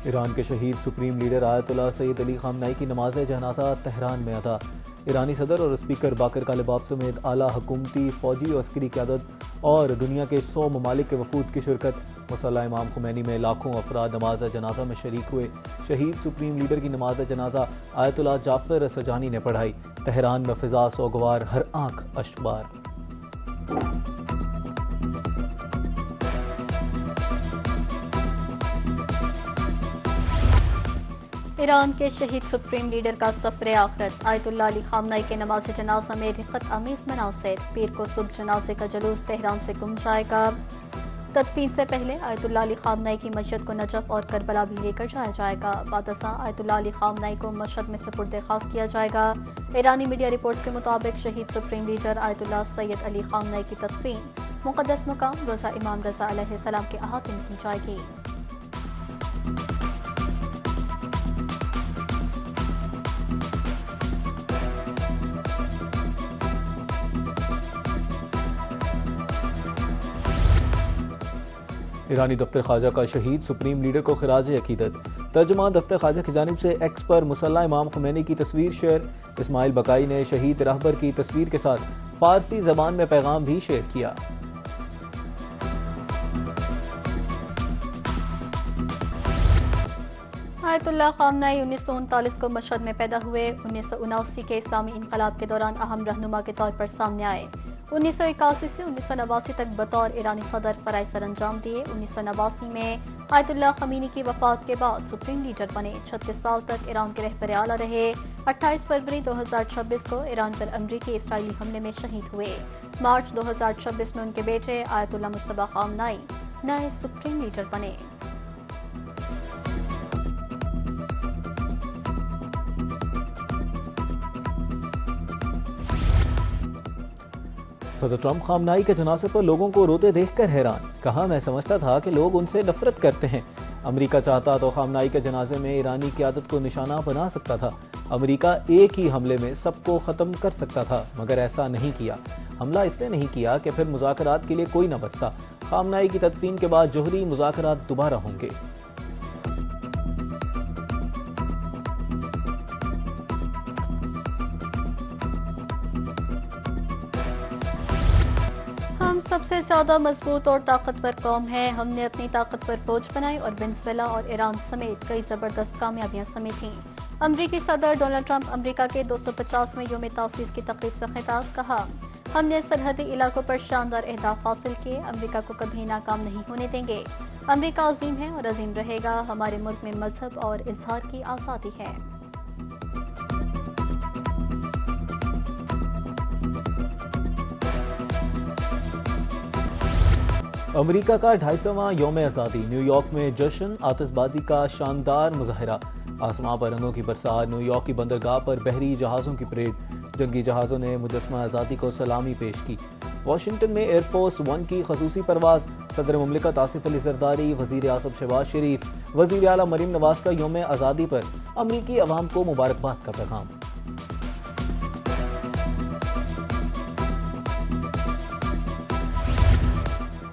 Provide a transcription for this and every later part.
ایران کے شہید supreme leader آیت اللہ سید علی خامنائی کی نماز جنازہ تہران میں ادا۔ ایرانی صدر اور اسپیکر باقر کالباف سمیت اعلیٰ حکومتی، فوجی اور عسکری قیادت اور دنیا کے 100 ممالک کے وفود کی شرکت۔ مصلی امام خمینی میں لاکھوں افراد نماز جنازہ میں شریک ہوئے۔ شہید سپریم لیڈر کی نماز جنازہ آیت اللہ جعفر سجانی نے پڑھائی۔ تہران میں فضا سوگوار، ہر آنکھ اشکبار۔ ایران کے شہید سپریم لیڈر کا سفر آخرت، آیت اللہ علی خامنائی کے نماز جنازہ میں رقت آمیز مناظر۔ پیر کو صبح جنازے کا جلوس تہران سے گم جائے گا۔ تدفین سے پہلے آیت اللہ علی خامنائی کی مشہد کو نجف اور کربلا بھی لے کر جایا جائے گا۔ بعد ازاں آیت اللہ علی خامنائی کو مشہد میں سپرد خاک کیا جائے گا۔ ایرانی میڈیا رپورٹ کے مطابق شہید سپریم لیڈر آیت اللہ سید علی خامنائی کی تدفین مقدس مقام روضہ امام رضا علیہ السلام کے احاطے میں کی جائے گی۔ ایرانی دفتر خارجہ کا شہید سپریم لیڈر کو خراج عقیدت۔ ترجمان دفتر خارجہ کی جانب سے ایکس پر مصلی امام خمینی کی تصویر شیئر۔ اسماعیل بقائی نے شہید رہبر کی تصویر کے ساتھ فارسی زبان میں پیغام بھی شیئر کیا۔ آیت اللہ خامنائی 1939 کو مشہد میں پیدا ہوئے۔ 1979 کے اسلامی انقلاب کے دوران اہم رہنما کے طور پر سامنے آئے۔ 1981 سے 1989 تک بطور ایرانی صدر فرائض سر انجام دیے۔ 1989 میں آیت اللہ خمینی کی وفات کے بعد سپریم لیڈر بنے۔ 36 سال تک ایران کے رہبر اعلیٰ رہے۔ 28 فروری 2026 کو ایران پر امریکی اسرائیلی حملے میں شہید ہوئے۔ مارچ 2026 میں ان کے بیٹے آیت اللہ مجتبیٰ خامنائی نئے سپریم لیڈر بنے۔ صدر ٹرمپ خامنائی کے جنازے پر لوگوں کو روتے دیکھ کر حیران۔ کہا، میں سمجھتا تھا کہ لوگ ان سے نفرت کرتے ہیں۔ امریکہ چاہتا تو خامنائی کے جنازے میں ایرانی قیادت کو نشانہ بنا سکتا تھا۔ امریکہ ایک ہی حملے میں سب کو ختم کر سکتا تھا، مگر ایسا نہیں کیا۔ حملہ اس لیے نہیں کیا کہ پھر مذاکرات کے لیے کوئی نہ بچتا۔ خامنائی کی تدفین کے بعد جوہری مذاکرات دوبارہ ہوں گے۔ ہم سب سے زیادہ مضبوط اور طاقتور قوم ہیں۔ ہم نے اپنی طاقتور فوج بنائی اور وینزویلا اور ایران سمیت کئی زبردست کامیابیاں سمیٹیں۔ امریکی صدر ڈونلڈ ٹرمپ امریکہ کے 250ویں یوم تاسیس کی تقریب سے خطاب۔ کہا، ہم نے سرحدی علاقوں پر شاندار اہداف حاصل کیے۔ امریکہ کو کبھی ناکام نہیں ہونے دیں گے۔ امریکہ عظیم ہے اور عظیم رہے گا۔ ہمارے ملک میں مذہب اور اظہار کی آزادی ہے۔ امریکہ کا 250واں یوم آزادی، نیو یارک میں جشن، آتش بازی کا شاندار مظاہرہ، آسمان پر رنگوں کی برسات، نیو یارک کی بندرگاہ پر بحری جہازوں کی پریڈ، جنگی جہازوں نے مجسمہ آزادی کو سلامی پیش کی۔ واشنگٹن میں ایئر فورس ون کی خصوصی پرواز، صدر مملکت آصف علی زرداری، وزیر اعظم شہباز شریف، وزیر اعلیٰ مریم نواز کا یوم آزادی پر امریکی عوام کو مبارکباد کا پیغام۔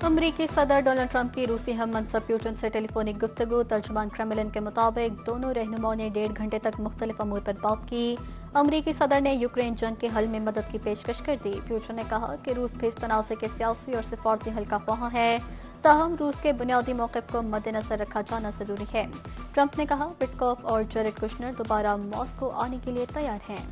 امریکی صدر ڈونلڈ ٹرمپ کی روسی ہم منصب پیوٹن سے ٹیلی فونک گفتگو۔ ترجمان کریملن کے مطابق دونوں رہنماؤں نے 1.5 گھنٹے تک مختلف امور پر بات کی۔ امریکی صدر نے یوکرین جنگ کے حل میں مدد کی پیشکش کر دی۔ پیوٹن نے کہا کہ روس بھی اس تنازع کے سیاسی اور سفارتی حل کا خواہاں ہے، تاہم روس کے بنیادی موقف کو مد نظر رکھا جانا ضروری ہے۔ ٹرمپ نے کہا، وٹکوف اور جیریڈ کشنر دوبارہ ماسکو آنے کے لیے تیار ہیں۔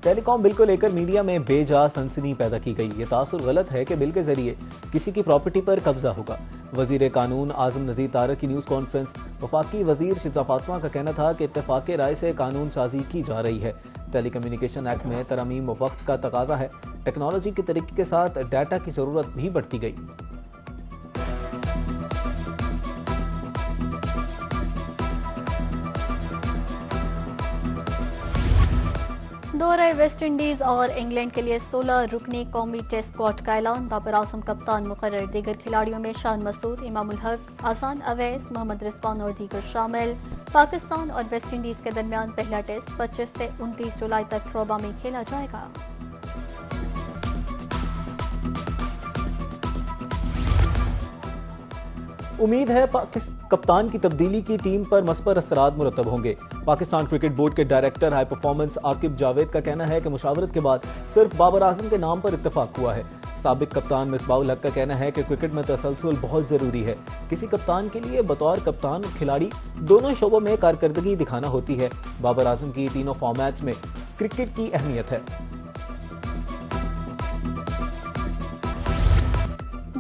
ٹیلی کام بل کو لے کر میڈیا میں بے جا سنسنی پیدا کی گئی۔ یہ تاثر غلط ہے کہ بل کے ذریعے کسی کی پراپرٹی پر قبضہ ہوگا۔ وزیر قانون اعظم نذیر طارق کی نیوز کانفرنس۔ وفاقی وزیر شیزہ فاطمہ کا کہنا تھا کہ اتفاق رائے سے قانون سازی کی جا رہی ہے۔ ٹیلی کمیونیکیشن ایکٹ میں ترامیم وقت کا تقاضا ہے۔ ٹیکنالوجی کی ترقی کے ساتھ ڈیٹا کی ضرورت بھی بڑھتی گئی۔ دورہ ویسٹ انڈیز اور انگلینڈ کے لیے 16 رکنی قومی ٹیسٹ اسکواڈ کا اعلان۔ بابر اعظم کپتان مقرر۔ دیگر کھلاڑیوں میں شان مسعود، امام الحق، احسان اویس، محمد رضوان اور دیگر شامل۔ پاکستان اور ویسٹ انڈیز کے درمیان پہلا ٹیسٹ 25 سے 29 جولائی تک روبا میں کھیلا جائے گا۔ امید ہے کپتان کی تبدیلی کی ٹیم پر مثبت اثرات مرتب ہوں گے۔ پاکستان کرکٹ بورڈ کے director high performance Aqib Javed کا کہنا ہے کہ مشاورت کے بعد صرف بابر اعظم کے نام پر اتفاق ہوا ہے۔ سابق کپتان مصباح الحق کا کہنا ہے کہ کرکٹ میں تسلسل بہت ضروری ہے۔ کسی کپتان کے لیے بطور کپتان اور کھلاڑی دونوں شعبوں میں کارکردگی دکھانا ہوتی ہے۔ بابر اعظم کی تینوں فارمیٹس میں کرکٹ کی اہمیت ہے۔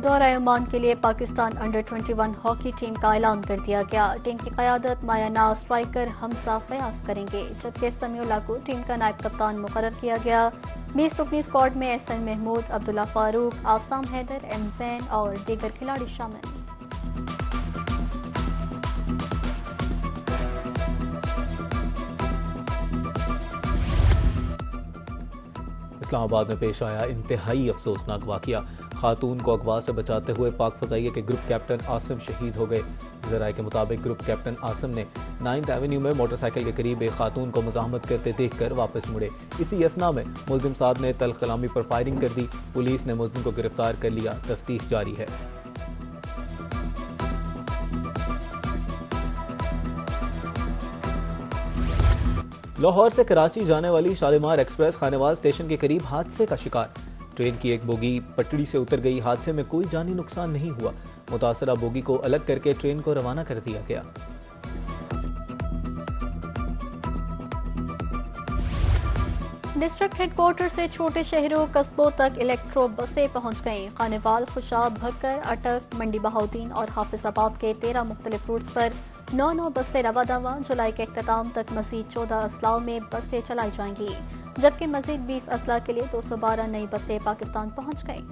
دورہ عمان کے لیے پاکستان انڈر 21 ہاکی ٹیم کا اعلان کر دیا گیا۔ ٹیم کی قیادت مایہ ناز اسٹرائکر حمزہ فیاض کریں گے، جبکہ سمیع اللہ کو ٹیم کا نائب کپتان مقرر کیا گیا۔ 20 رکنی اسکواڈ میں احسن محمود، عبداللہ فاروق، آسام حیدر، ایم زین اور دیگر کھلاڑی شامل۔ اسلام آباد میں پیش آیا انتہائی افسوسناک واقعہ۔ خاتون کو اغوا سے بچاتے ہوئے پاک فضائیہ کے گروپ کیپٹن عاصم شہید ہو گئے۔ ذرائع کے مطابق گروپ کیپٹن عاصم نے 9th ایونیو میں موٹر سائیکل کے قریب ایک خاتون کو مزاحمت کرتے دیکھ کر واپس مڑے۔ اسی اثنا میں ملزم صاحب نے تلخ کلامی پر فائرنگ کر دی۔ پولیس نے ملزم کو گرفتار کر لیا، تفتیش جاری ہے۔ لاہور سے کراچی جانے والی شالیمار ایکسپریس خانیوال اسٹیشن کے قریب حادثے کا شکار۔ ٹرین کی ایک بوگی پٹڑی سے اتر گئی۔ حادثے میں کوئی جانی نقصان نہیں ہوا۔ متاثرہ بوگی کو الگ کر کے ٹرین کو روانہ کر دیا گیا۔ ڈسٹرکٹ ہیڈ کوارٹر سے چھوٹے شہروں قصبوں تک الیکٹرو بسیں پہنچ گئیں۔ خانیوال، خوشاب، بھکر، اٹک، منڈی بہاؤدین اور حافظ آباد کے 13 مختلف روٹس پر 9 بسیں رواں دواں۔ جولائی کے اختتام تک مزید 14 اضلاع میں بسیں چلائی جائیں گی، جبکہ مزید 20 اضلاع کے لیے 212 نئی بسیں پاکستان پہنچ گئیں۔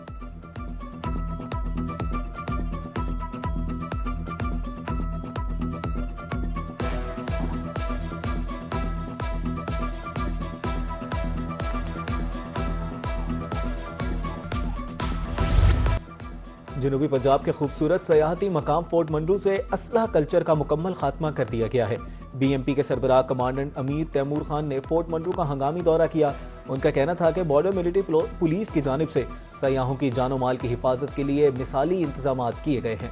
جنوبی پنجاب کے خوبصورت سیاحتی مقام فورٹ منرو سے اسلحہ کلچر کا مکمل خاتمہ کر دیا گیا ہے۔ بی ایم پی کے سربراہ کمانڈنٹ امیر تیمور خان نے فورٹ منرو کا ہنگامی دورہ کیا۔ ان کا کہنا تھا کہ بارڈر ملٹری پولیس کی جانب سے سیاحوں کی جان و مال کی حفاظت کے لیے مثالی انتظامات کیے گئے ہیں۔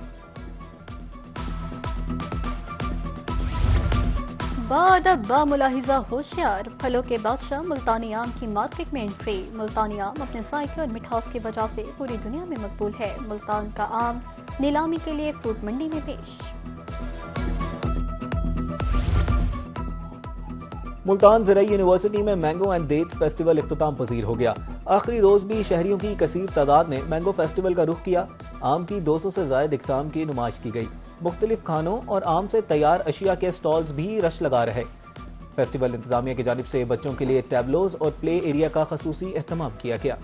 بادب با ملاحظہ ہوشیار، پھلوں کے بادشاہ ملتانی آم کی مارکیٹ میں انٹری۔ ملتانی آم اپنے ذائقے اور مٹھاس کی وجہ سے پوری دنیا میں مقبول ہے۔ ملتان کا آم نیلامی کے لیے فروٹ منڈی میں پیش۔ ملتان زرعی یونیورسٹی میں مینگو اینڈ ڈیٹس فیسٹیول اختتام پذیر ہو گیا۔ آخری روز بھی شہریوں کی کثیر تعداد نے مینگو فیسٹیول کا رخ کیا۔ آم کی 200 سے زائد اقسام کی نمائش کی گئی۔ مختلف کھانوں اور آم سے تیار اشیاء کے سٹالز بھی رش لگا رہے۔ فیسٹیول انتظامیہ کی جانب سے بچوں کے لیے ٹیبلوز اور پلے ایریا کا خصوصی اہتمام کیا گیا۔